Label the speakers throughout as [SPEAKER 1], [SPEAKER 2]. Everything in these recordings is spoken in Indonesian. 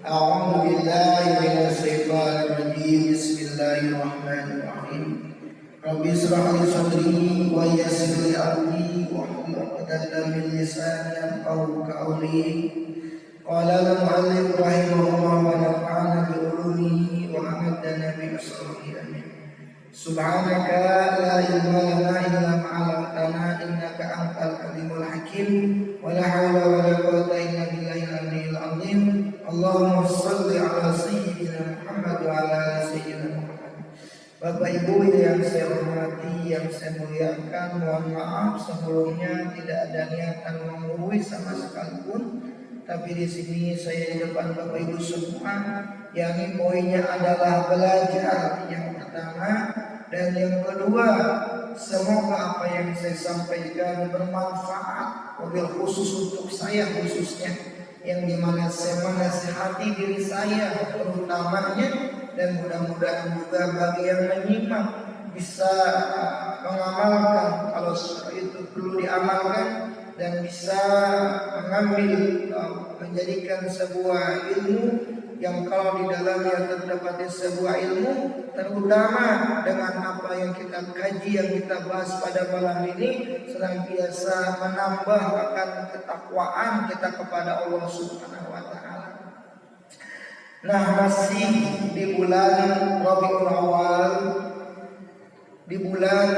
[SPEAKER 1] أعوذ بالله من الشيطان الرجيم. بسم الله الرحمن الرحيم. رب اشرح لي صدري ويسر لي أمري واحلل عقدة من لساني يفقهوا قولي. قال المؤلف رحمه الله ونفعنا بعلومه وأمدنا بأسراره آمين. سبحانك لا علم لنا إلا ما علمتنا إنك أنت العليم الحكيم ولا حول ولا قوة إلا بالله العلي العظيم. اللهم صل على سيدنا Muhammad wa ala sayyidina Muhammad. Bapak Ibu yang saya hormati, yang saya muliakan, mohon maaf sebelumnya tidak ada niatan menggurui sama sekalipun. Tapi di sini saya di depan Bapak Ibu semua, yakni poinnya adalah belajar yang pertama, dan yang kedua, semoga apa yang saya sampaikan bermanfaat, wabil khusus untuk saya khususnya, yang dimana saya menasihati diri saya terutamanya, dan mudah-mudahan juga bagi yang menyimak bisa mengamalkan kalau itu perlu diamalkan, dan bisa mengambil menjadikan sebuah ilmu yang kalau di dalamnya terdapat sebuah ilmu, terutama dengan apa yang kita kaji, yang kita bahas pada malam ini, senantiasa menambah akan ketakwaan kita kepada Allah Subhanahu wa taala. Nah, masih di bulan Rabiul Awal, di bulan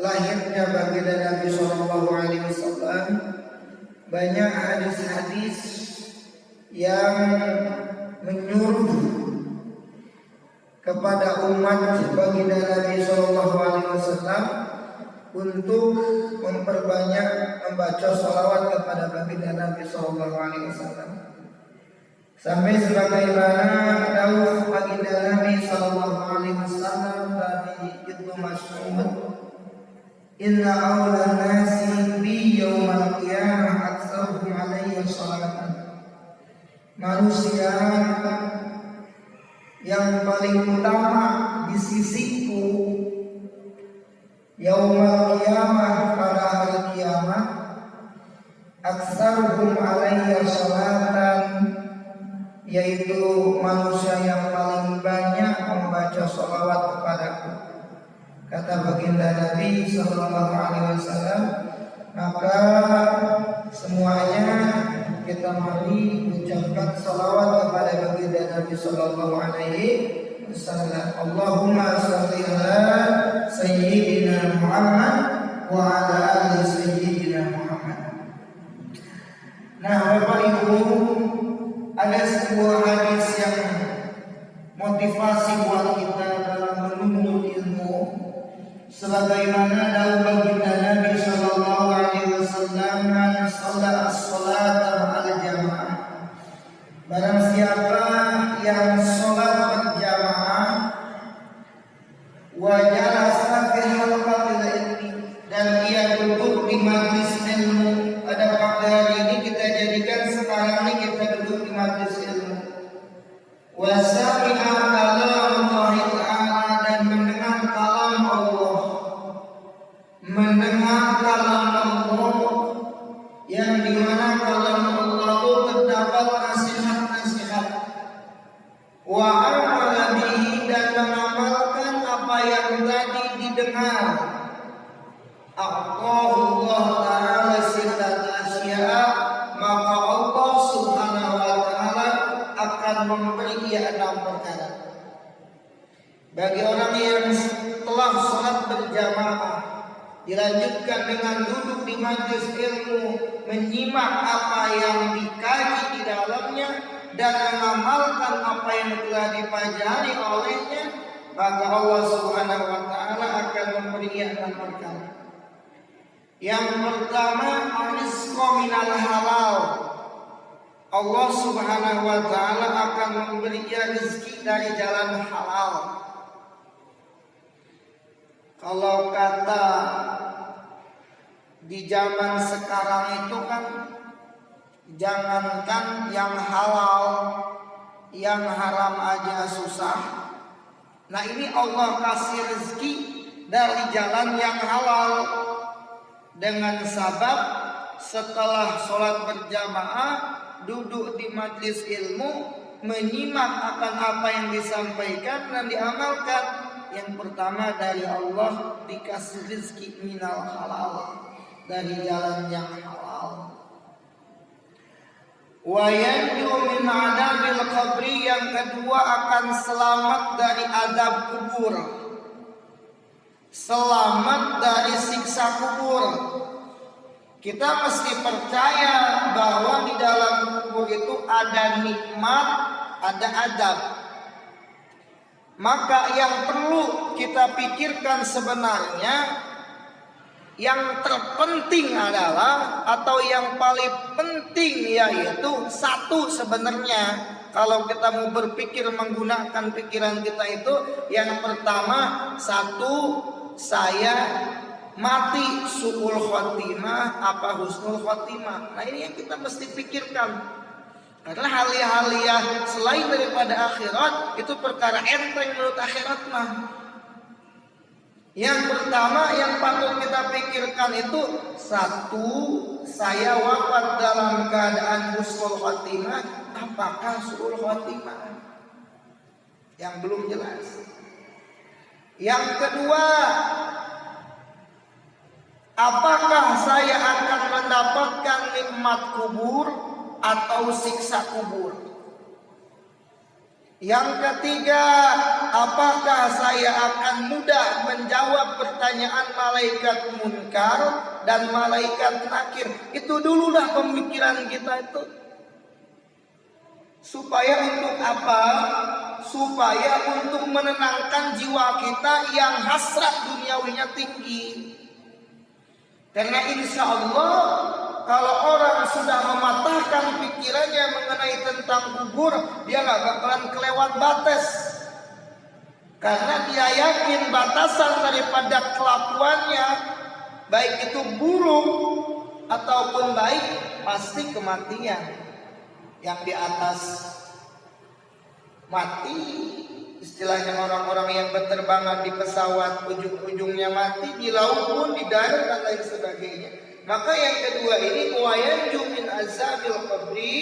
[SPEAKER 1] lahirnya baginda Nabi Shallallahu Alaihi Wasallam, banyak hadis-hadis yang menyuruh kepada umat baginda Nabi Shallallahu Alaihi Wasallam untuk memperbanyak membaca salawat kepada baginda Nabi Shallallahu Alaihi Wasallam, sampai sebagaimana dawuh baginda Nabi Shallallahu Alaihi Wasallam dari Ibnu Mas'ud, inna awlan nasi bi yaumal qiyamah aktsaruhum alayya salatan. Manusia yang paling utama di sisiku yaumal qiyamah, pada hari kiamat, aktsaruhum alayya salatan, yaitu manusia yang paling banyak membaca salawat kepadaku. Kata baginda Nabi Sallallahu Alaihi Wasallam, maka semuanya kita mari ucapkan salawat kepada baginda Nabi Sallallahu Alaihi Wasallam. Allahumma shalli ala sayyidina Muhammad wa ala ali sayyidina Muhammad. Nah, Bapak Ibu, ada sebuah hadis yang motivasi buat kita dalam menuntut ilmu, sebagaimana dawuh baginda Nabi Sallallahu Alaihi Wasallam, man shalla as-salata ma'al jamaah, barang siapa yang sholat berjamaah, wa jalasa fi halqatil ilmi, dan ia duduk di majelis ilmu. Pada pagi hari ini kita jadikan sekarang ini kita duduk di majelis ilmu, wa sami'a kalamallahi ta'ala, dan mendengar kalam Allah, mendengar kalam Allah, yang dimana kalam Allah itu terdapat nasihat-nasihat, wa amala bihi, dan mengamalkan apa yang tadi didengar. Allah Ta'ala sitata asya'a, maka Allah Subhanahu wa Ta'ala akan memberi ia 6 perkara. Bagi orang yang telah sholat berjamaah, dilanjutkan dengan duduk di majelis ilmu, menyimak apa yang dikaji di dalamnya, dan mengamalkan apa yang telah dipelajari olehnya, maka Allah Subhanahu wa Ta'ala akan memberi ia 6 perkara. Yang pertama, rizqa minal halal. Allah Subhanahu wa Ta'ala akan memberi ia rezeki dari jalan halal. Kalau kata di zaman sekarang itu kan, jangankan yang halal, yang haram aja susah. Nah, ini Allah kasih rezeki dari jalan yang halal, dengan sabab setelah sholat berjamaah duduk di majelis ilmu, menyimak akan apa yang disampaikan dan diamalkan. Yang pertama dari Allah dikasih rezeki minal halal, dari jalan yang halal. Wa yanju min adabil qabri, yang kedua akan selamat dari azab kubur, selamat dari siksa kubur. Kita mesti percaya bahwa di dalam kubur itu ada nikmat, ada azab. Maka yang perlu kita pikirkan sebenarnya, yang terpenting adalah, atau yang paling penting yaitu satu sebenarnya. Kalau kita mau berpikir menggunakan pikiran kita itu, yang pertama, satu, saya mati su'ul khotimah apa husnul khotimah. Nah ini yang kita mesti pikirkan. Karena hal-hal yang selain daripada akhirat itu perkara enteng menurut akhirat mah. Yang pertama yang patut kita pikirkan itu, satu, saya wafat dalam keadaan husnul khotimah apakah su'ul khotimah? Yang belum jelas. Yang kedua, apakah saya akan mendapatkan nikmat kubur atau siksa kubur? Yang ketiga, apakah saya akan mudah menjawab pertanyaan malaikat munkar dan malaikat nakir? Itu dululah pemikiran kita itu. Supaya untuk apa? Supaya untuk menenangkan jiwa kita yang hasrat duniawinya tinggi. Karena insya Allah kalau orang sudah mematahkan pikirannya mengenai tentang kubur, dia gak bakalan kelewat batas. Karena dia yakin batasan daripada kelakuannya, baik itu buruk ataupun baik, pasti kematian. Yang di atas mati, istilahnya orang-orang yang berterbangan di pesawat ujung-ujungnya mati, di laut pun, di darat dan lain sebagainya. Maka yang kedua ini, wayanju min azabil qabri,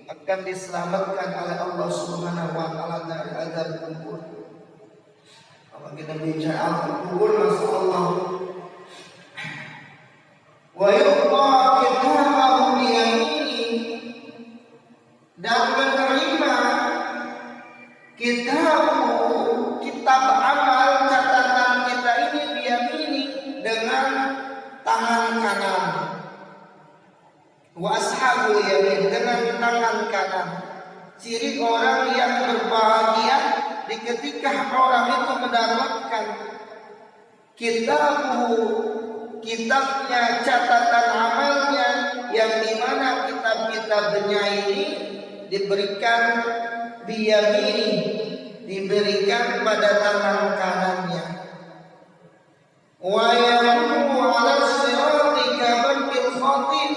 [SPEAKER 1] akan diselamatkan oleh Allah Subhanahu wa taala dari azab kubur. Kalau kita bicara azab kubur, masya Allah. Wa yuqa kitabahu biyamini, dan menerima kitab amal catatan kita ini biyamini, dengan tangan kanan. Wa ashabul yamin, dengan tangan kanan. Ciri orang yang berbahagia di ketika orang itu mendapatkan kitabnya, catatan amalnya, yang dimana kitab-kitabnya ini diberikan biyamini, diberikan pada tangan kanannya. Wa yamu 'ala sirati kabarkil khatib,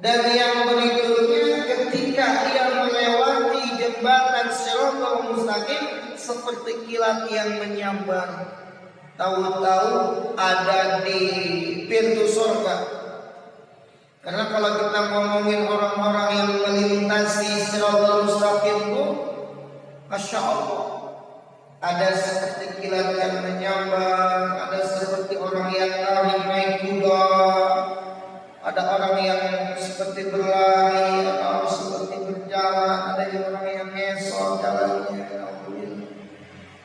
[SPEAKER 1] dan yang berikutnya ketika ia melewati jembatan Shiratal Mustaqim seperti kilat yang menyambar. Tahu-tahu ada di pintu surga. Karena kalau kita ngomongin orang-orang yang melintasi Shiratal Mustaqim itu, masya Allah, ada seperti kilat yang menyambar, ada seperti orang yang lari naik kuda, ada orang yang seperti berlari, ada orang seperti berjalan, ada orang yang ngesot jalannya.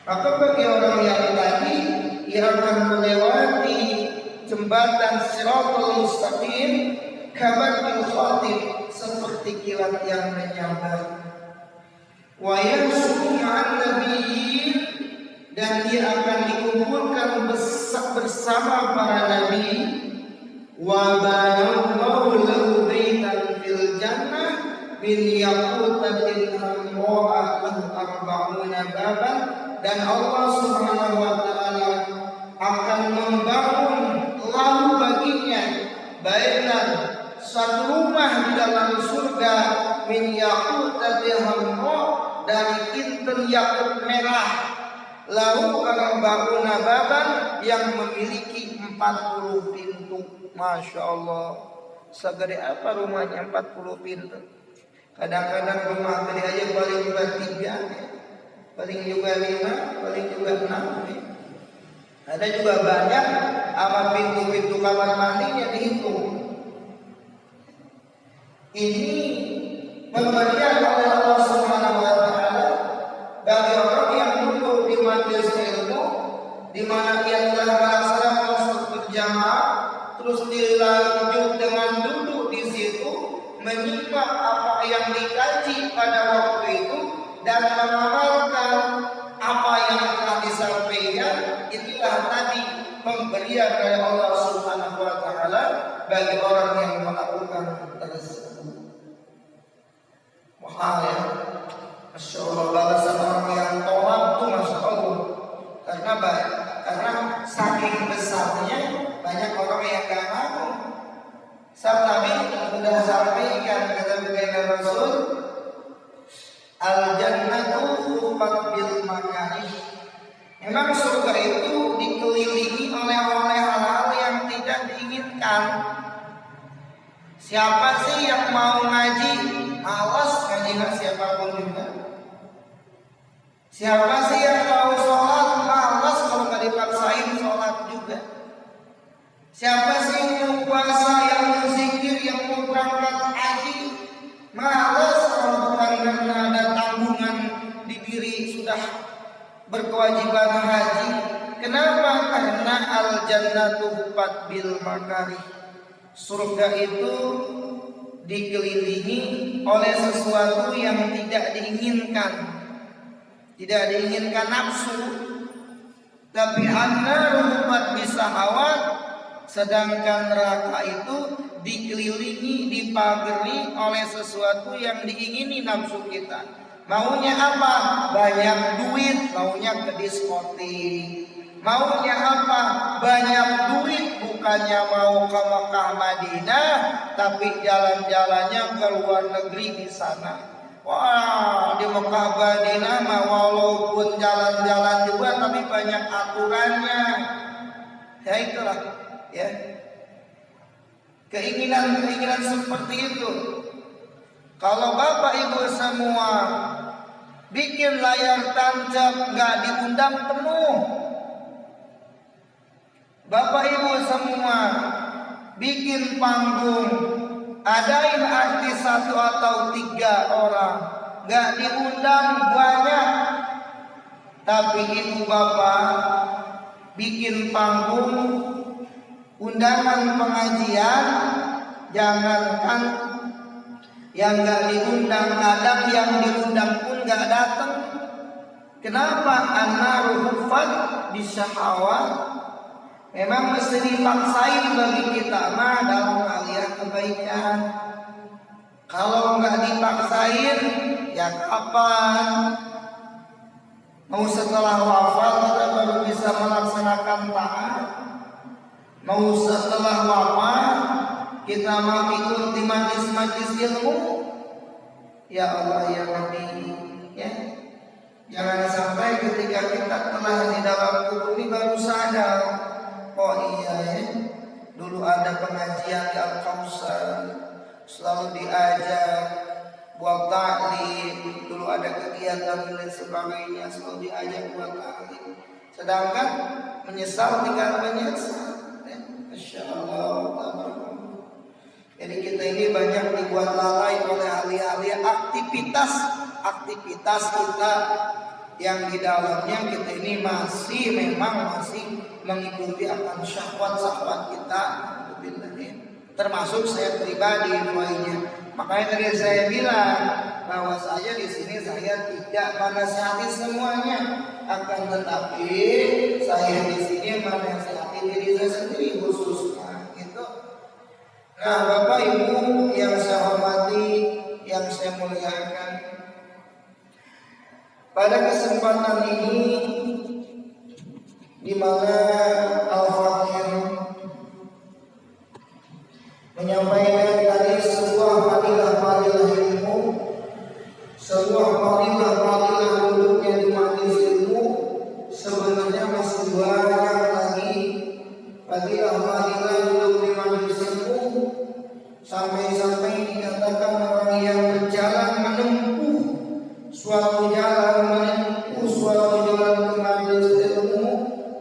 [SPEAKER 1] Maka bagi orang yang tadi, ia akan melewati jembatan Shiratal Mustaqim kabarkil khatib, seperti kilat yang menyambar. Wa yasmi 'an nabiyyin, dan dia akan dikumpulkan bersama para nabi. Wa banallahu lahu baitan fil jannah min yaqutatin hamra'atin arba'una baban, dan Allah Subhanahu wa taala akan membangun lahu baginya baitan, satu rumah di dalam surga, min yaqutatin hamra', dari inten yakut merah, lahu arba'una baban, yang memiliki 40 pintu. Masya Allah. Segede apa rumahnya 40 pintu. Kadang-kadang rumah gede aja paling juga 3, paling juga 5, paling juga 6. Ada juga banyak apa pintu-pintu kamar mandinya dihitung. Ini pemberian oleh Allah Subhanahu wa taala bagi orang yang duduk di majelis ilmu, di mana ia telah melaksanakan sholat berjamaah, terus dilanjut dengan duduk di situ menyimak apa yang dikaji pada waktu itu dan mengamalkan apa yang telah disampaikan. Itulah tadi pemberian dari Allah Subhanahu wa taala bagi orang yang melakukan tersebut. Mahal ya, Masya Allah, balasan orang yang tolak itu Masya Allah. Karena saking besarnya banyak orang yang gak mau. Saat Nabi sudah sampaikan kata baginda Rasul, al-jannatu hufat bil makarih. Memang surga itu dikelilingi oleh hal-hal yang tidak diinginkan. Siapa sih yang mau ngaji? Malas ngaji siapapun juga. Siapa sih yang mau sholat? Malas kalau nggak dipaksain sholat juga. Siapa sih yang mau puasa, yang mau zikir, yang mau berangkat haji? Malas kalau bukan karena ada tanggungan di diri sudah berkewajiban haji. Kenapa? Karena al-jannatu hufat bil makarih. Surga itu dikelilingi oleh sesuatu yang tidak diinginkan. Tidak diinginkan nafsu. Tapi an-naru hufat bisahawat. Sedangkan neraka itu dikelilingi, dipagari oleh sesuatu yang diingini nafsu kita. Maunya apa? Banyak duit, maunya ke diskotik. Maunya apa? Banyak duit, bukannya mau ke Mekah Madinah, tapi jalan-jalannya ke luar negeri di sana. Wah, di Mekah Madinah mah walaupun jalan-jalan juga, tapi banyak aturannya. Ya itulah, ya. Keinginan-keinginan seperti itu. Kalau Bapak Ibu semua bikin layar tancap nggak diundang penuh. Bapak Ibu semua bikin panggung, adain artis 1 atau 3 orang, nggak diundang banyak. Tapi ibu bapak bikin panggung, undangan pengajian, jangankan yang nggak diundang, kadang yang diundang pun nggak datang. Kenapa? An-naru hufat bisyahawat. Memang mesti dipaksain bagi kita mah dalam hal kebaikan. Kalau nggak dipaksain, ya kapan? Mau setelah wafat kita baru bisa melaksanakan taat? Mau setelah wafat kita mau ikut di majlis-majlis ilmu? Ya Allah ya Rabbi, ya. Jangan sampai ketika kita telah di dalam kubur ini baru sadar, oh iya ya, dulu ada pengajian di Al-Kausar, selalu diajak buat taklim, dulu ada kegiatan dan lain sebagainya, selalu diajak buat taklim. Sedangkan menyesal tinggal menyesal. Masya Allah. Jadi kita ini banyak dibuat lalai oleh ahli-ahli aktivitas kita yang di dalamnya kita ini masih mengikuti akan syahwat kita, termasuk saya pribadi poinnya. Makanya tadi saya bilang bahwa saya di sini saya tidak menasihati semuanya, akan tetapi saya di sini menasihati diri saya sendiri khususnya, gitu. Nah, Bapak Ibu yang saya hormati, yang saya muliakan, pada kesempatan ini di mana Al-Fatih menyampaikan tadi sebuah fadilah ilmu, sebuah fadilah duduknya di majelis ilmu. Sebenarnya masih banyak lagi fadilah duduk di majelis ilmu. suatu jalan menempuh suatu jalan ke majelis ilmu,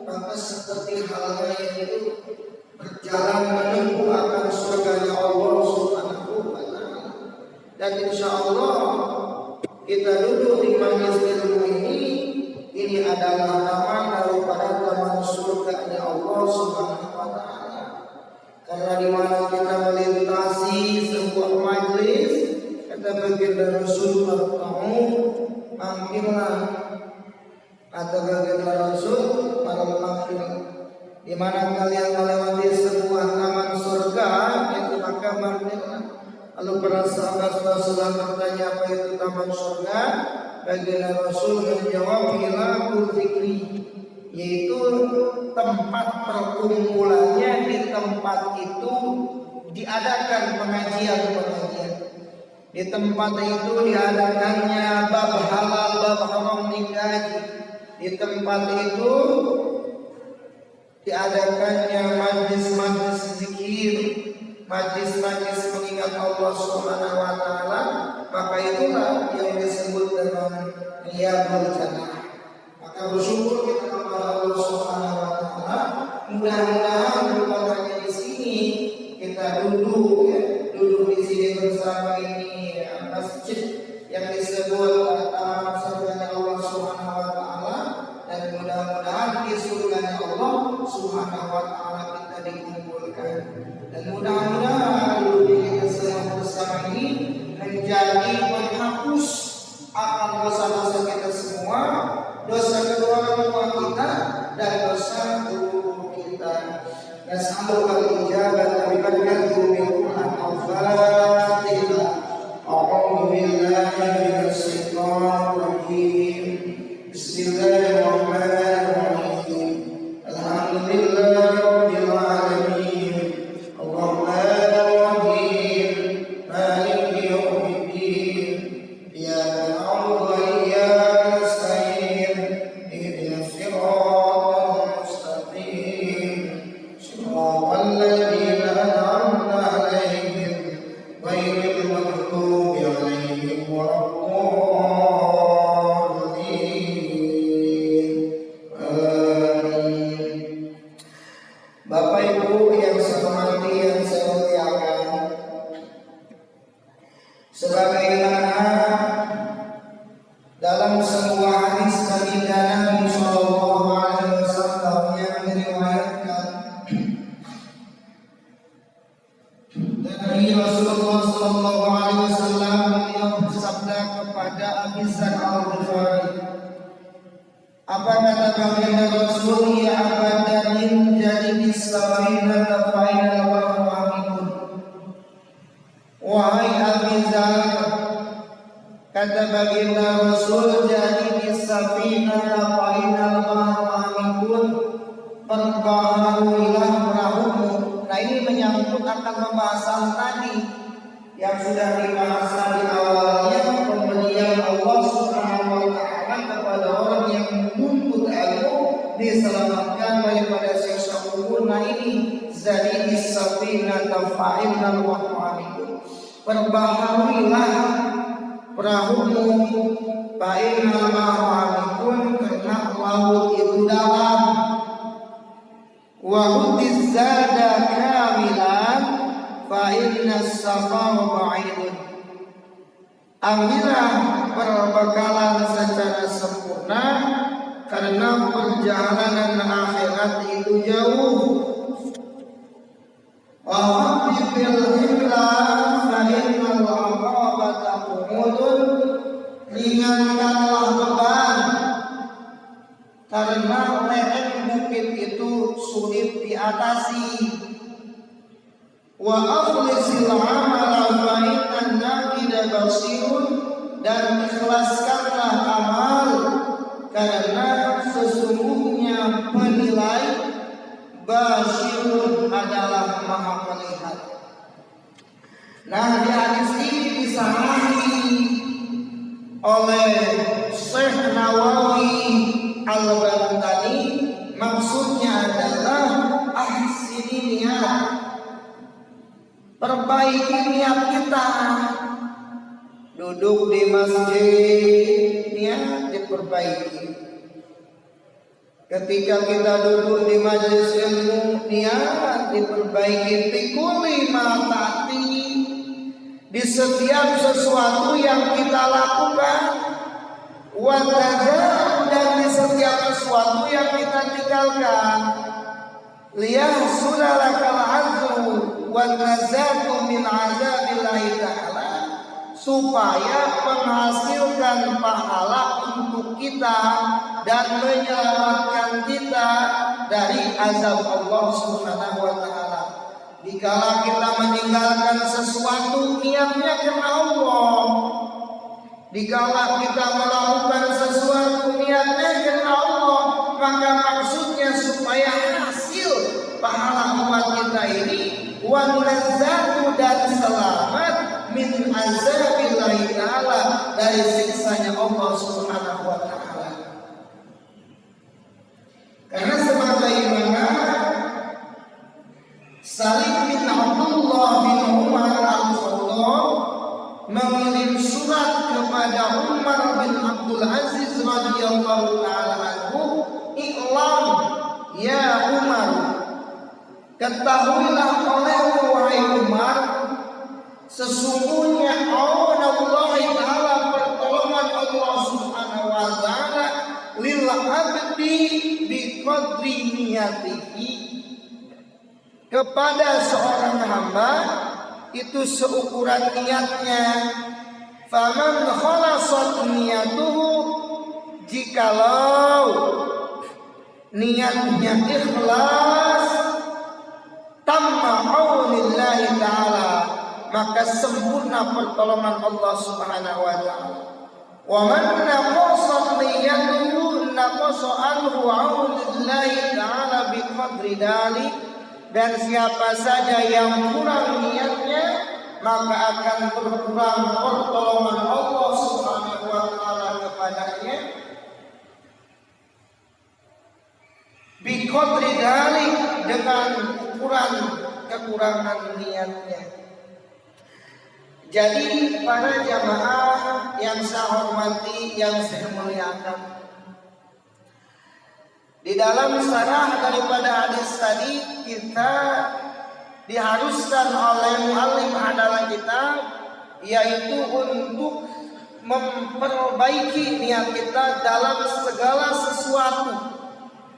[SPEAKER 1] maka seperti halnya itu berjalan menempuh akan surganya Allah Subhanahu wa Ta'ala. Dan insya Allah kita duduk di majelis ilmu ini adalah taman daripada taman surganya Allah Subhanahu wa Ta'ala. Karena di mana kita melintasi sebuah majelis, kata baginda Rasul bertemu, mampirlah. Kata baginda Rasul pada mampir. Di mana kalian melewati sebuah taman surga, itu maka mampirlah. Lalu para sahabat Rasulullah bertanya, apa itu taman surga? Baginda Rasul menjawab, hilakul zikri, yaitu tempat perkumpulannya. Di tempat itu diadakan pengajian-pengajian. Di tempat itu diadakannya bab halal, bab haram dikaji. Di tempat itu diadakannya majlis-majlis zikir, majlis-majlis mengingat Allah Subhanahu wa Ta'ala. Maka itulah yang disebut dengan riyadul jannah. Maka bersyukur kita kepada Allah Subhanahu wa Ta'ala. Mudah-mudahan bukan hanya di sini kita duduk di sini bersama ini masjid yang disebut taman surganya Allah Subhanahu wa Ta'ala, dan mudah-mudahan di surganya Allah Subhanahu wa Ta'ala kita dikumpulkan, dan mudah-mudahan duduk kita semua bersama ini menjadi penghapus akan dosa-dosa kita semua, dosa kedua orang tua kita dan dosa guru kita. Nas'alukal ijabah bi barakatihi min Qur'an al-Fatihah. A'udzu billahi minasy syaithanir rajim. Bismillahirrahmanirrahim. Alhamdulillahirabbil alamin. Arrahmanir rahim. Maliki yaumiddin. Iyyaka na'budu wa iyyaka nasta'in. Ihdinas siratal mustaqim. الذين أنعمت عليهم غير المغضوب عليهم ولا الضالين. Amin. Bapak Ibu yang saya hormati, yang saya muliakan, sebagaimana dalam sebuah hadis baginda Nabi Sallallahu Alaihi Wasallam yang diriwayatkan dari Rasulullah Sallallahu Alaihi Wasallam, beliau bersabda kepada Abi Dzar Al-Ghifari, apa kata baginda Rasul, ya abadanin jadi bisawina tafaina wa amikun. Wahai Abi Dzar, kata baginda Rasul, jadi bisawina tafaina wa amikun, perbaharuilah perahumu. Nah, ini menyangkut akan pembahasan tadi yang sudah dibahas di awalnya, pemberian Allah Subhanahu wa Ta'ala kepada orang yang menuntut ilmu diselamatkan daripada siksa kubur. Nah, ini jadi bisafina tafa'ilna wa mu'amikun, perbaharuilah perahumu, fa'inna ma'amikun, karena laut itu dalam. Wa hutiz zada kamilan fa inna safara ba'idun. Ambillah perbekalan secara sempurna, karena perjalanan akhirat itu jauh. Wa habibil himlan fa innal aqabata qumudun. Ringankanlah beban, karena lereng bukit itu sulit diatasi. Wa akhlisil amala fa innan naqida basirun. Dan ikhlaskanlah amal, karena sesungguhnya penilai basirun adalah maha melihat. Nah, di hadis ini disarahi oleh Syekh Nawawi Al-Bantani, maksudnya adalah ahsini niat, perbaiki niat kita. duduk di masjid niat diperbaiki. Ketika kita duduk di majelis ilmu niat diperbaiki. Tikuli matati, di setiap sesuatu yang kita lakukan, wadadah, dan di setiap sesuatu yang kita tinggalkan. Liyahsulalakal azru wan nazatu min azabillahi ta'ala, supaya menghasilkan pahala untuk kita dan menyelamatkan kita dari azab Allah Subhanahu wa taala. Dikala kita meninggalkan sesuatu niatnya karena Allah, dikala kita melakukan sesuatu niatnya karena Allah, maka maksudnya supaya hasil pahala umat kita ini wan nazatu, dan selamat min azabillahi ta'ala, dari siksanya Allah Subhanahu wa ta'ala. Karena sebagaimana Salim bin Abdullah bin Umar al-Khattab mengirim surat kepada Umar bin Abdul Aziz radhiyallahu ta'ala anhu, "I'lam ya Umar, ketahuilah olehmu wahai Umar, sesungguhnya Allah Ta'ala, pertolongan Allah Subhanahu wa ta'ala, lil abdi bi qadri niyatihi, kepada seorang hamba itu seukuran niatnya. Faman khalasat niyatuhu, jikalau niatnya ikhlas, tamma aulillahi ta'ala, maka sempurna pertolongan Allah Subhanahu wa ta'ala. Wa man naqasat niyatuhu naqasa anhu aulillahi ta'ala bi qadri dalik, dan siapa saja yang kurang niatnya maka akan berkurang pertolongan Allah Subhanahu wa ta'ala kepadanya bi qadri dalik, dengan ukuran kekurangan niatnya. Jadi para jamaah yang saya hormati, yang saya muliakan, di dalam syarah daripada hadis tadi kita diharuskan oleh muallim adalah kita, yaitu untuk memperbaiki niat kita dalam segala sesuatu.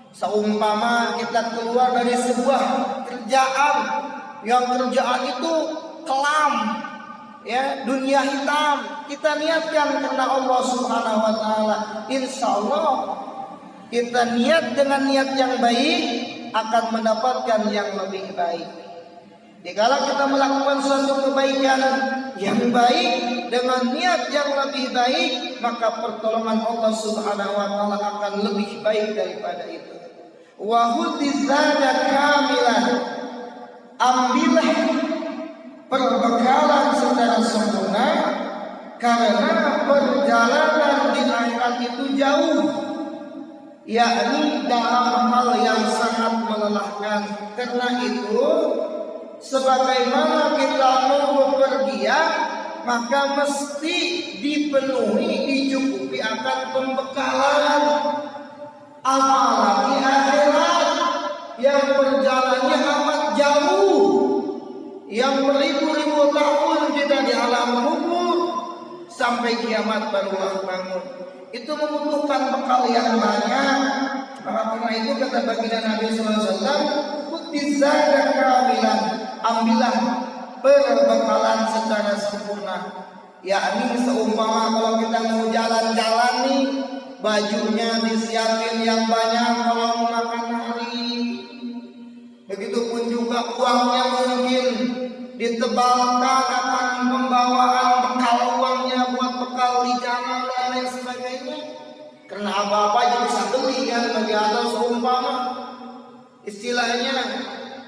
[SPEAKER 1] Seumpama kita keluar dari sebuah kerjaan, yang kerjaan itu kelam, ya, dunia hitam, kita niatkan karena Allah Subhanahu wa ta'ala, insya Allah kita niat dengan niat yang baik akan mendapatkan yang lebih baik. Dikala kita melakukan suatu kebaikan yang baik dengan niat yang lebih baik, maka pertolongan Allah Subhanahu wa ta'ala akan lebih baik daripada itu. Wa hudizada kamilan, ambillah perbekalan secara sempurna, karena perjalanan di akhirat itu jauh, yakni dalam hal yang sangat melelahkan. Karena itu sebagaimana kita mau bepergian, maka mesti dipenuhi, dicukupi akan pembekalan. Apalagi akhirat yang perjalanannya amat jauh, yang beribu-ribu tahun kita di alam kubur sampai kiamat barulah bangun. Itu membutuhkan bekal yang banyak. Karena itu kata baginda Nabi SAW, "Kutizada kamilan", ambillah perbekalan secara sempurna. Yakni seumpama kalau kita mau jalan-jalan nih, bajunya disiapin yang banyak kalau mau makan hari. Begitupun juga uangnya mungkin ditebalkan akan pembawaan bekal uangnya buat bekal di jalan dan lain sebagainya. Karena apa-apa jadi bisa beli kan, bagi atau seumpama istilahnya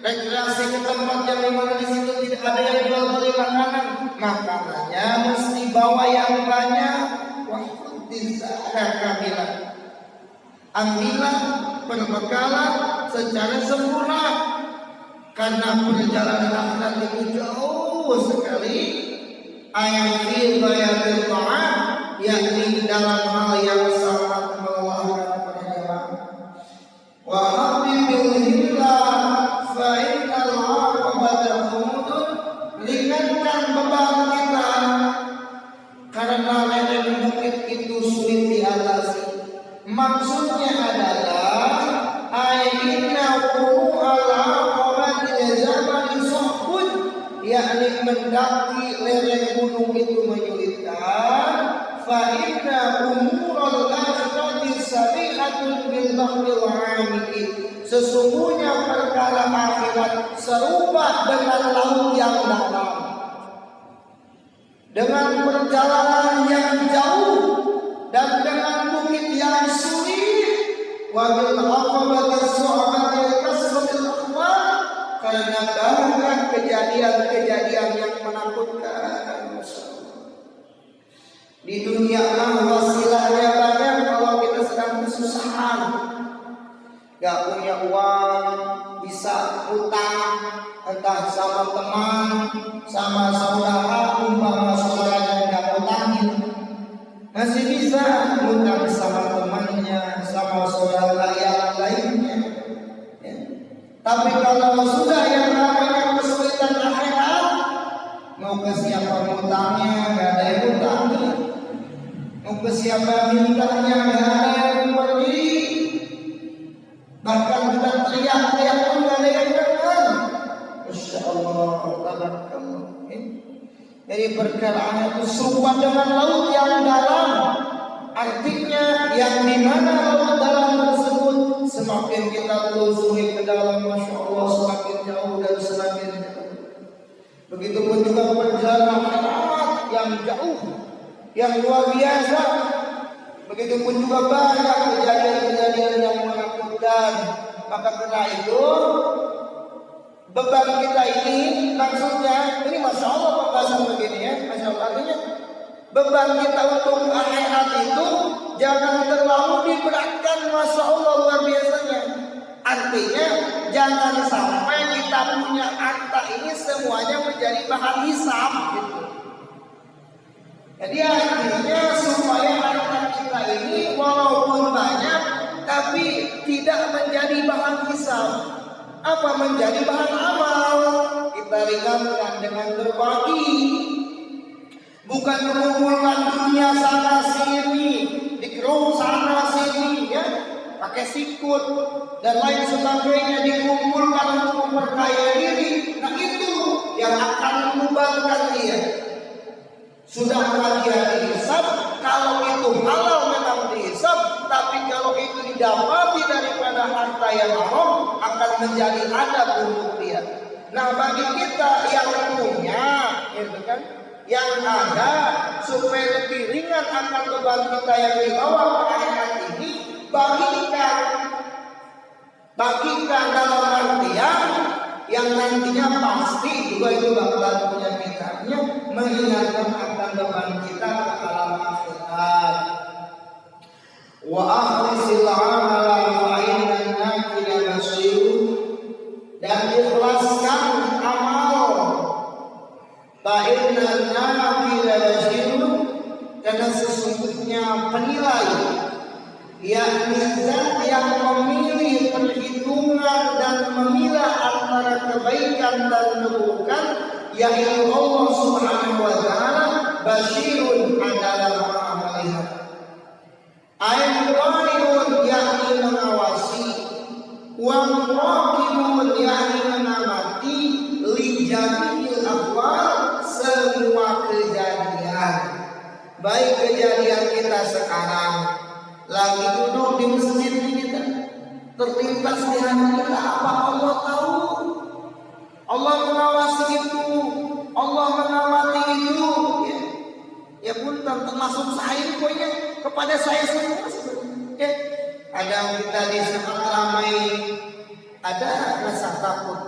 [SPEAKER 1] rekreasi ke tempat yang dimana di situ tidak ada yang jual beli makanan, makanannya mesti bawa yang banyak. Ambillah perbekalan secara sempurna, karena perjalanan akhirat itu jauh sekali. ayat fi bayatil ta'am, yakni dalam hal yang sangat melelahkan pada jamaah. Wa habibil hilla fa innal 'aqabata khumudun, ringankan beban kita karena lereng bukit itu sulit diatasi. Maksudnya adalah aina ala qabatil zaman sahbun, yakni mendaki lereng gunung itu menyulitkan. Fa inna umurul akhirati sabihatun bil bahril 'amiki, sesungguhnya perkara akhirat serupa dengan laut yang dalam, dengan perjalanan yang jauh dan dengan bukit yang sulit. Wa bil aqabati su'abatil kasratil akhbar, karena banyak kejadian-kejadian yang menakutkan. Di dunia wasilahnya banyak. Kalau kita sedang kesusahan, gak punya uang, bisa utang, entah sama teman, sama saudara, umpama saudara yang gak utangin, masih bisa utang sama temannya, sama saudara yang lainnya, ya. Tapi kalau sudah yang namanya kesulitan akhirat, mau ke siapa utangnya, gak ada yang utangin. Mau ke siapa mintanya, gak ada yang memberi. Bahkan kita teriak-teriak pun gak ada yang dengar. Masya Allah, tabarakallah. Jadi perkara itu serupa dengan laut yang dalam. Artinya yang dimana laut dalam tersebut, semakin kita telusuri ke dalam, Masya Allah, semakin jauh dan semakin jauh. Begitupun juga perjalanan akhirat yang jauh, yang luar biasa. Begitupun juga banyak kejadian-kejadian yang menakutkan. Maka karena itu beban kita ini, maksudnya ini Masya Allah pembahasan begini ya, Masya Allah, artinya beban kita untuk akhirat itu jangan terlalu diberatkan, Masya Allah, luar biasanya. Artinya jangan sampai kita punya harta ini semuanya menjadi bahan hisab gitu. Jadi artinya supaya harta kita ini walaupun banyak tapi tidak menjadi bahan hisab. Apa menjadi bahan amal? Kita ringankan dengan berbagi, bukan mengumpulkan dunia sana sini, dikeruk sana sini, ya, pakai sikut dan lain sebagainya, dikumpulkan untuk memperkaya diri. Nah itu yang akan membebankan dia. Sudah dia dihisab, kalau itu halal memang dihisab, tapi kalau itu didapati daripada harta yang haram akan menjadi adab untuk dia. Nah bagi kita yang punya, gitu kan, yang ada, supaya lebih ringan akan beban kita yang dibawa ke akhirat ini, bagikan dalam artian yang nantinya pasti juga itu bakalan punya kitanya, mengingatkan akan beban kita ke alam akhirat. Wa akhlisil amala fa innan nakila basir, dan ikhlaskan amal fa innan nakila basir, karena sesungguhnya penilai, yakni zat yang memilih perhitungan dan memilah antara kebaikan dan keburukan, yaitu Allah Subhanahu wa taala, basyirun adalah Maha melihat. Al-Qa'idun yakni mengawasi, wa muraqibun yakni mengamati, li jami'il ahwal, semua kejadian. Baik kejadian kita sekarang, lagi duduk di masjid kita, terlintas di hati kita apa Allah tahu. Allah mengawasi itu, Allah mengamati itu, ya pun termasuk saya pokoknya kepada saya semua. Ya, ada kita di tempat ramai ada rasa takut,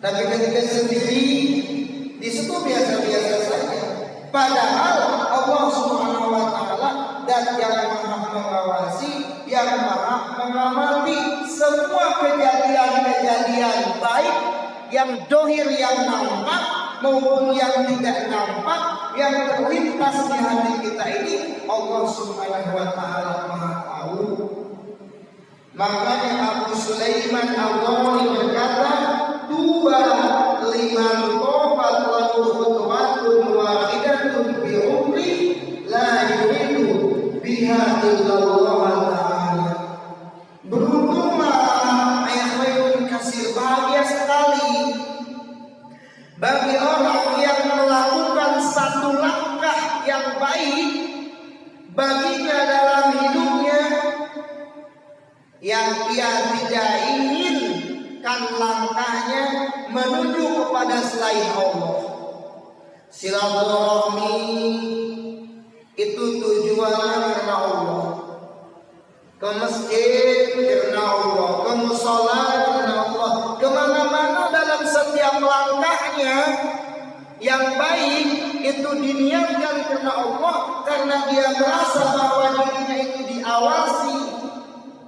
[SPEAKER 1] tapi ketika sendiri di situ biasa-biasa saja. Padahal Allah Subhanahu wa taala dan yang Maha mengawasi, yang Maha mengamati semua kejadian-kejadian baik yang dohir yang nampak maupun yang tidak nampak, yang terlintas di hati kita ini, Allah Subhanahu wa taala Maha tahu. Makanya Abu Sulaiman Al-Ghani berkata, "Tuba liman tofat lahu khutwatun wahidatun bi umri la yuridu biha illallah ta'ala." Beruntunglah, kasih bahagia sekali bagi orang yang melakukan satu langkah yang baik baginya dalam hidupnya, yang ia tidak inginkan langkahnya menuju kepada selain Allah. Silaturahmi itu tujuannya karena Allah, ke masjid karena Allah, ke musola karena Allah, kemana-mana dalam setiap langkahnya yang baik itu diniatkan karena Allah, karena dia merasa bahwa dirinya itu diawasi,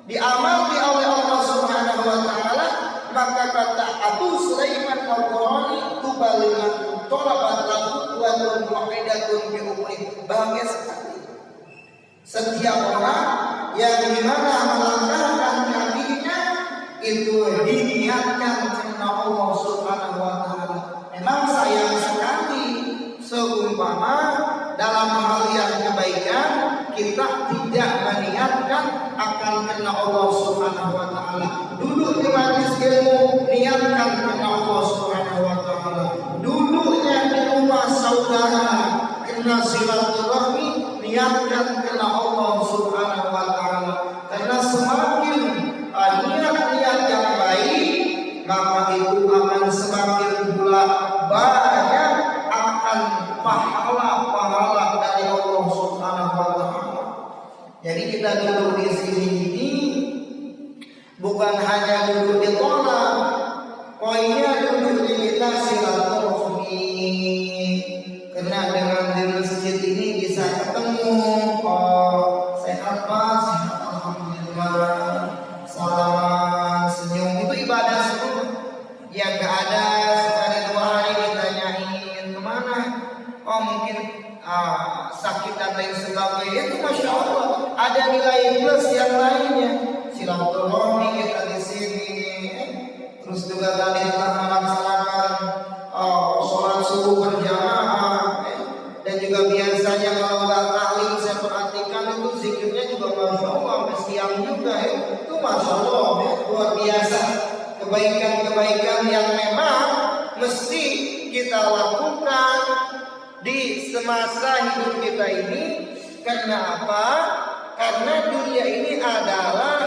[SPEAKER 1] diamati oleh Allah Subhanahu wa taala. Maka kata Abu Sulaiman Al-Ghani, "Tubaliman tolabat lahu wa wahidatun bi umri." Bahagia sekali setiap orang yang dimana melangkahkan kakinya itu diniatkan karena Allah Subhanahu wa taala. Memang sayang sekali seumpama dalam hal yang kebaikan kita tidak meniatkan akan karena Allah Subhanahu wa taala. Duduk di majelis ilmu niatkan karena Allah Subhanahu wa taala. Duduknya di rumah saudara karena silaturahmi niatkan karena Allah Subhanahu wa taala. Karena semakin niat-niat yang baik, maka itu akan semakin pula banyak akan pahala-pahala dari Allah Subhanahu wa taala. Jadi kita duduk di sini ini bukan hanya duduk di tola, poinnya duduk di kita silaturahmi. Karena dengan di masjid ini bisa ketemu, sehat Pak, sehat alhamdulillah, salaman, senyum, itu ibadah semua. Yang gak ada sekali 2 hari ditanyain kemana, mungkin sakit dan lain sebagainya, itu masya Allah ada nilai plus yang lainnya. Silaturahmi kita di sini, terus juga tadi telah melaksanakan sholat subuh berjamaah, dan juga biasanya kalau nggak taklim saya perhatikan itu zikirnya juga masya Allah sampai siang juga itu masya Allah luar biasa. Kebaikan-kebaikan yang memang mesti kita lakukan di semasa hidup kita ini. Karena apa? Karena dunia ini adalah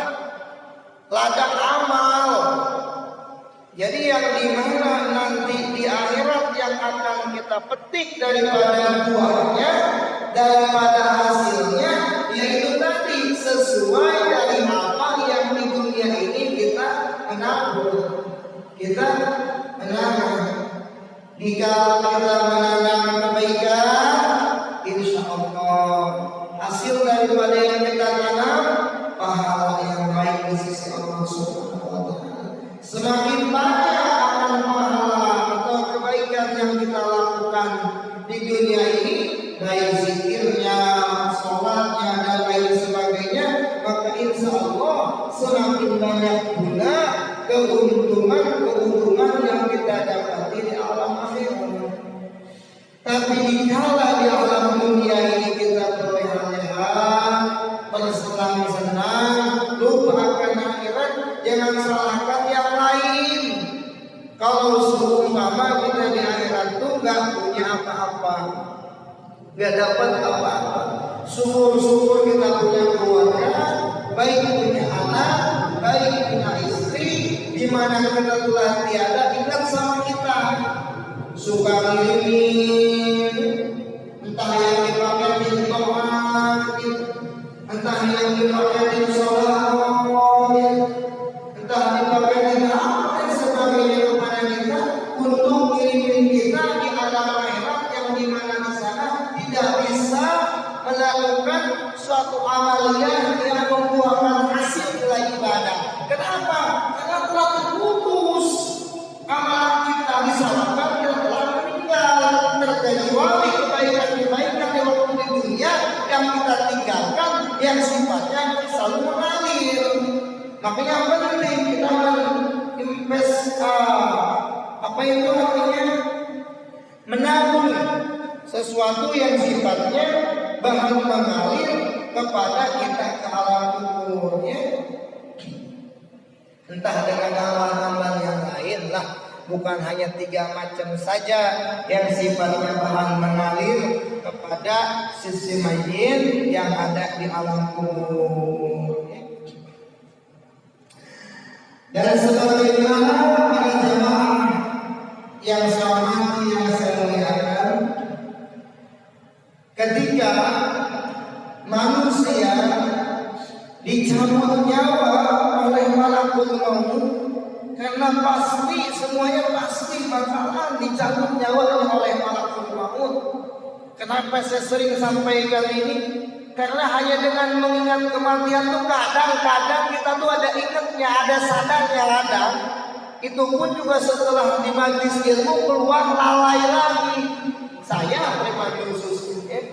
[SPEAKER 1] ladang amal. Jadi yang dimana nanti di akhirat yang akan kita petik daripada buahnya, daripada hasilnya, yaitu tadi sesuai dari apa yang di dunia ini kita menabur, kita menanam. Jika kita menanam kebaikan, insya Allah hasil daripada yang kita tanam pahala yang baik di sisi Allah Subhanahu wa taala. Semakin banyak akan pahala atau kebaikan yang kita lakukan di dunia ini, baik zikirnya, sholatnya dan lain sebagainya, maka insya Allah semakin banyak pula keuntungan yang kita dapati di alam akhirat. Tapi dikala di alam dunia ini kita berleha-leha, bersenang-senang, lupa akan akhirat, jangan salahkan yang lain. Kalau seumpama kita di akhirat itu nggak punya apa-apa, nggak dapat apa-apa, syukur-syukur kita punya keluarga, baik punya anak, baik punya istri, di mana kita telah tiada ingat sama kita, suka ngirimin, entah yang dipakai di doa, entah yang dipakai di sholat, entah dipakai di apa dan sebagainya kepada kita, untuk ngirimin kita di alam akhirat yang dimana di sana tidak bisa melakukan suatu amalan yang membuahkan hasil nilai ibadah. Kenapa? Karena telah terputus amalan kita, disebabkan kita telah meninggal. tinggalkan yang sifatnya selalu mengalir. Makanya penting kita apa itu artinya menabung sesuatu yang sifatnya bahan mengalir kepada kita ke alam kubur, ya. Entah dengan amalan-amalan yang lain lah, bukan hanya 3 macam saja yang sifatnya bahan mengalir kepada sisi mayit yang ada di alam kubur. Dan sebagaimana para jemaah yang selamat yang saya muliakan, ketika manusia dicabut nyawa oleh malakul maut, karena pasti semuanya pasti bakalan dicabut nyawa oleh malakul maut. Kenapa saya sering sampaikan ini? Karena hanya dengan mengingat kematian tuh kadang-kadang kita tuh ada ingatnya, ada sadarnya kadang. Itu pun juga setelah di majelis ilmu keluar lalai lagi. Saya pribadi khususnya.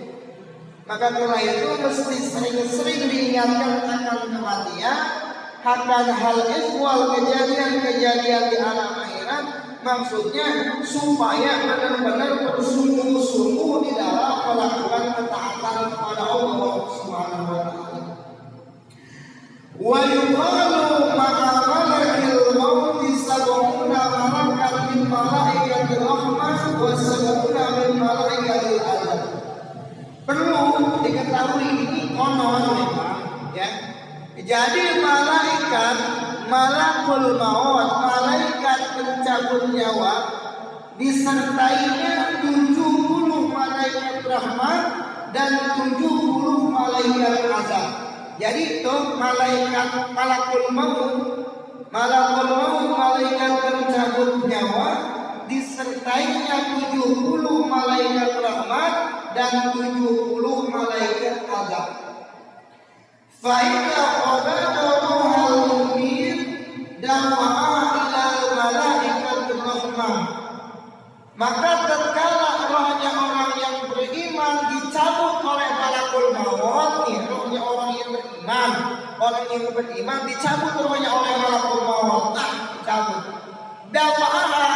[SPEAKER 1] Maka karena itu mesti sering-sering diingatkan akan kematian, akan hal ihwal kejadian-kejadian di alam akhirat. Maksudnya supaya benar-benar bersungguh-sungguh di dalam melakukan ketaatan kepada Allah Subhanahu wa taala. Wa yuqalu ma'a malakil maut sab'una malakan min malaikatir rahmah wa sab'una min malaikatil azab. Perlu diketahui ini konon memang, ya. Jadi malakul maut, malaikat pencabut nyawa, disertainya 70 malaikat rahmat dan 70 malaikat azab. Jadi itu malakul maut, malaikat pencabut nyawa, disertainya 70 malaikat rahmat dan 70 malaikat azab. Fa'idha qabadahu al-mu'min dafa'a ilal malaikatul rahmah. Maka tatkala rohnya orang yang beriman dicabut oleh malakul maut, rohnya orang yang beriman dicabut rohnya oleh malakul maut, dicabut. Dafa'a,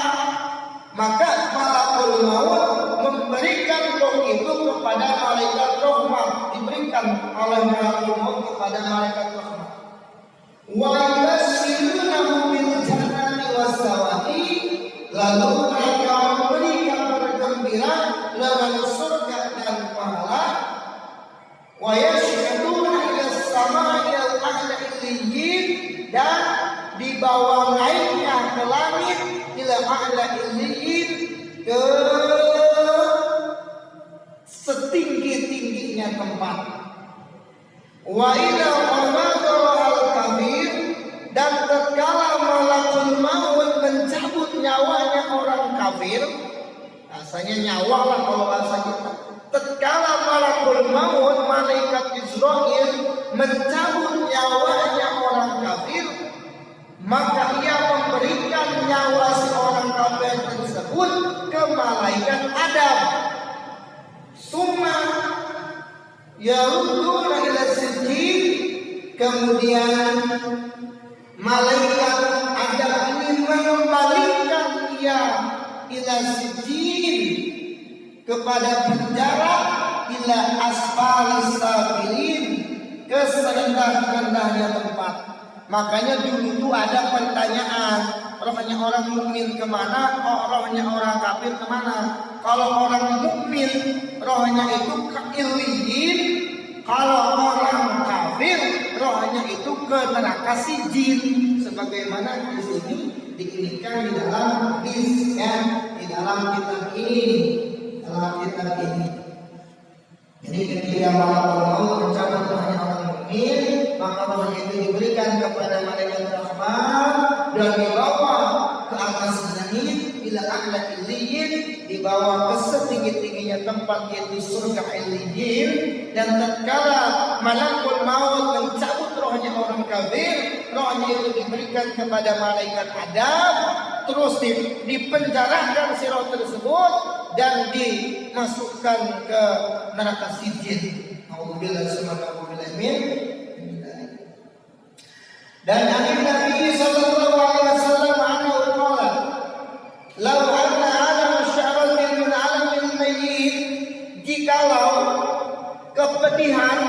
[SPEAKER 1] maka malakul maut memberikan roh itu kepada malaikat rahmah, diberikan oleh malakul maut kepada malaikat rahmah. Wa yubashshirunahu bil jannati was sawati, lalu mereka memberikan bergembira dengan surga dan pahala. Wa yashhaduna ila samai al-a'la illiyin, dan dibawa naiknya ke langit ila a'la illiyin, ke setinggi-tingginya tempat. Wa ila qamadul al-kabir, dan tatkala malakul maut mencabut nyawanya orang kafir, rasanya nyawa lah kalau bahasa kita. Tatkala malakul maut, malaikat Israil mencabut nyawanya orang kafir, maka ia memberikan nyawa seorang kafir tersebut ke malaikat Adam. Summa yarudduna ila sijjin, kemudian malaikat Adam ini mengembalikan ia ila sijjin, kepada penjara, ila asfalis sabilin, ke serendah-rendahnya tempat. Makanya dulu itu ada pertanyaan, rohnya orang mukmin kemana, rohnya orang kafir kemana? Kalau orang mukmin rohnya itu ke illiyin, kalau orang kafir rohnya itu ke neraka sijin, sebagaimana di sini diinikan di dalam hadis, ya, di dalam kitab ini, Jadi ketika malakul maut mencabut rohnya orang mukmin, maka roh itu diberikan kepada malaikat rahmat dan dibawa ke atas langit ila a'la illiyin, dibawa ke setinggi-tingginya tempat, yaitu surga illiyin. Dan tatkala malakul maut mencabut rohnya orang kafir, rohnya itu diberikan kepada malaikat Adam, terus dipenjarakan si roh tersebut dan dimasukkan ke neraka sijin. na'udzubillah summa na'udzubillah min. Dan Nabi sallallahu alaihi wasallam anhu qala law anna alam sya'ratin min alamil mayyit, jikalau kepedihan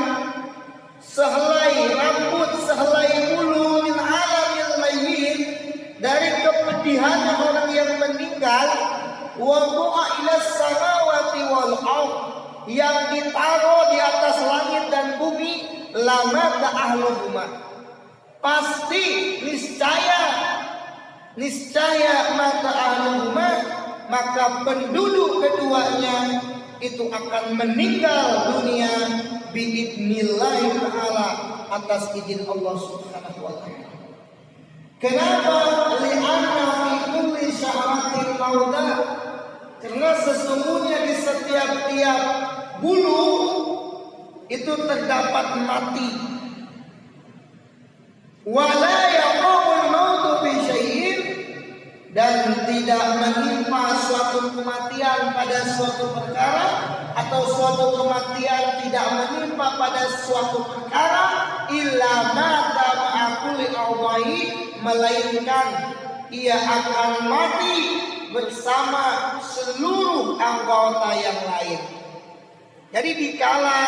[SPEAKER 1] sehelai rambut, sehelai bulu min alamil mayyit, dari kepedihan orang yang meninggal, wa bu'a ila samawati wal ard, yang ditaruh di atas langit dan bumi, lama ta'ahluhuma, pasti niscaya mata ahluhuma, maka penduduk keduanya itu akan meninggal dunia biidnillahi ta'ala, atas izin Allah subhanahu wa ta'ala. Kenapa? Li'anna fi kulli sya'ratin maudah, karena sesungguhnya di setiap bulu itu terdapat mati. Wala yaqumul mautu bi syai'in, dan tidak menimpa suatu kematian pada suatu perkara, atau suatu kematian tidak menimpa pada suatu perkara, illa mata ma'akuli awai, melainkan ia akan mati bersama seluruh anggota yang lain. Jadi dikala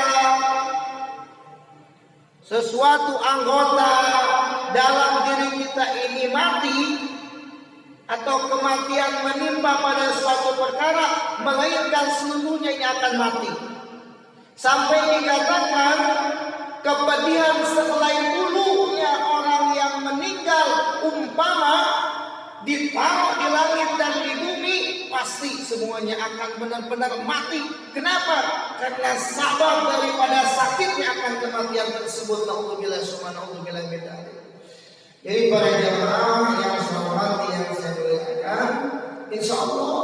[SPEAKER 1] sesuatu anggota dalam diri kita ini mati, atau kematian menimpa pada suatu perkara, melainkan seluruhnya ini akan mati. Sampai dikatakan kepedihan sehelai bulunya orang yang meninggal umpama ditaruh di langit dan di bumi, pasti semuanya akan benar-benar mati. Kenapa? Karena sabab daripada sakitnya akan kematian tersebut. Na'udzubillah summa na'udzubillah min dzalik. Jadi para jemaah yang saya hormati, yang saya muliakan, insya Allah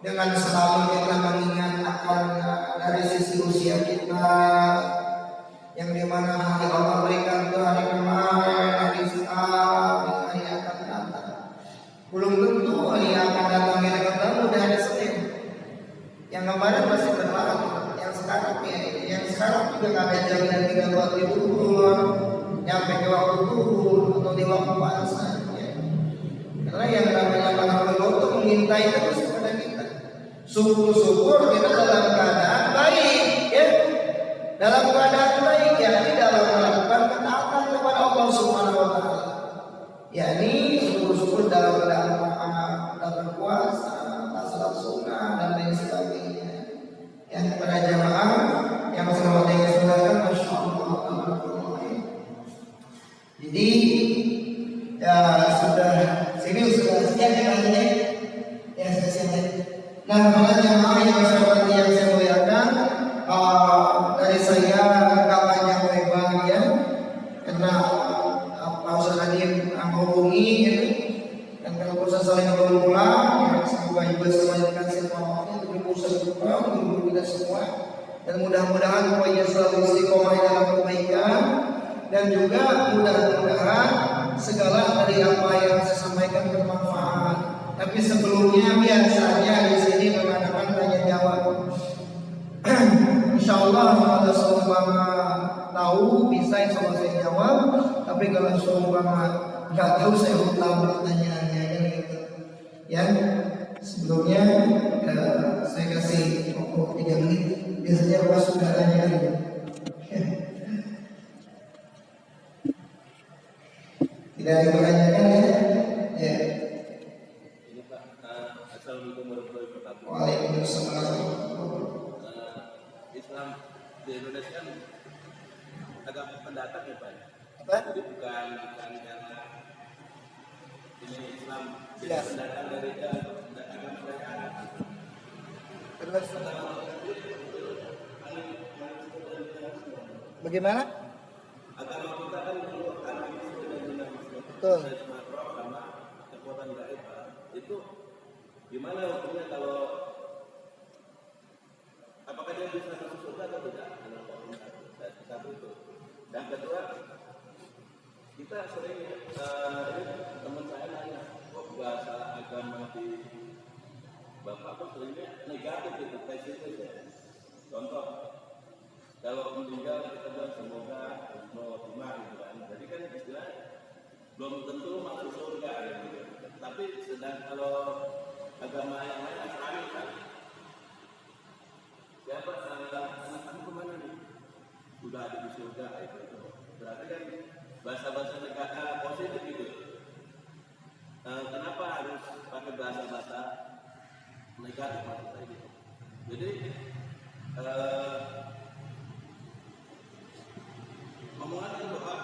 [SPEAKER 1] dengan selalu kita mengingat akan dari sisi usia kita, yang dimana hari Allah berikan itu hari kemarin, hari sekarang, hari akan datang. Belum tentu hari akan datang kita ketemu dari hari Senin. Yang kemarin masih berlalu, yang sekarang juga nggak ada jaminan 3 waktu duhur, nyampe ke waktu duhur atau di waktu puasa. Ya. Karena yang namanya malam itu mengintai terus kepada kita. Syukur-syukur kita dalam keadaan baik, ya. Dalam keadaan baik, yakni dalam melakukan ketaatan kepada Allah Subhanahu wa taala. Yakni syukur-syukur dalam keadaan dalam puasa, salat sunnah dan lain sebagainya. Yang kepada jamaah yang selamat yang diselenggarakan, masya Allah. Jadi ya sudah sekian ya ya selesai. Nah, para jamaah yang saya muliakan, dari saya nggak banyak lebar ya, karena Pak Ustaz Nadim menghubungi ini, dan kalau Ustaz saling berulang, semoga juga semakin semangatnya untuk Ustaz juga menghubungi kita semua, dan mudah-mudahan poinnya selalu istiqomah dalam kebaikan, dan juga mudah-mudahan segala dari apa yang saya sampaikan bermanfaat. Tapi sebelumnya biasanya di sini mengadakan tanya jawab. Insyaallah kalau seumpama tahu bisa insyaallah saya jawab. Tapi kalau seumpama nggak tahu saya ulang pertanyaannya gitu. Ya sebelumnya saya kasih waktu 3 menit. Biasanya pas sudah tanya. Tidak ada pertanyaan ya.
[SPEAKER 2] Ini Pak, assalamualaikum warahmatullahi wabarakatuh.
[SPEAKER 1] Waalaikumsalam.
[SPEAKER 2] Islam di Indonesia kan agama pendatang ya Pak.
[SPEAKER 1] Apa?
[SPEAKER 2] Jadi bukan karena ini Islam
[SPEAKER 1] Jelas.
[SPEAKER 2] pendatang dari agama dari Arab.
[SPEAKER 1] Terus bagaimana?
[SPEAKER 2] Agama kita kan
[SPEAKER 1] Betul.
[SPEAKER 2] sama kekuatan gaib Pak. Itu gimana hukumnya kalau apakah dia bisa masuk surga atau tidak? Satu itu. Dan kedua, kita sering teman saya nanya, kok bahasa agama di Bapak kok seringnya negatif itu, pesimis ya. Contoh, Kalau meninggal kita bilang semoga husnul khotimah gitu kan. Jadi kan istilah belum tentu masuk surga gitu. Tapi sedang kalau agama yang lain Nasrani kan, siapa anak kamu kemana nih? Sudah ada di surga itu. Berarti kan bahasa-bahasa positif gitu. Kenapa harus pakai bahasa-bahasa negatif maksud saya gitu? Jadi omongan doa,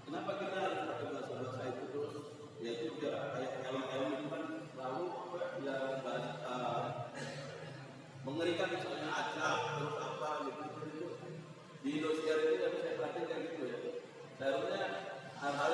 [SPEAKER 2] kenapa kita harus pakai bahasa-bahasa itu terus? Yaitu kayak kalau itu kan selalu yang mengerikan, misalnya acak terus apa gitu. Di Indosiar ini yang saya perhatiin kayak gitu ya. Seharusnya hal-hal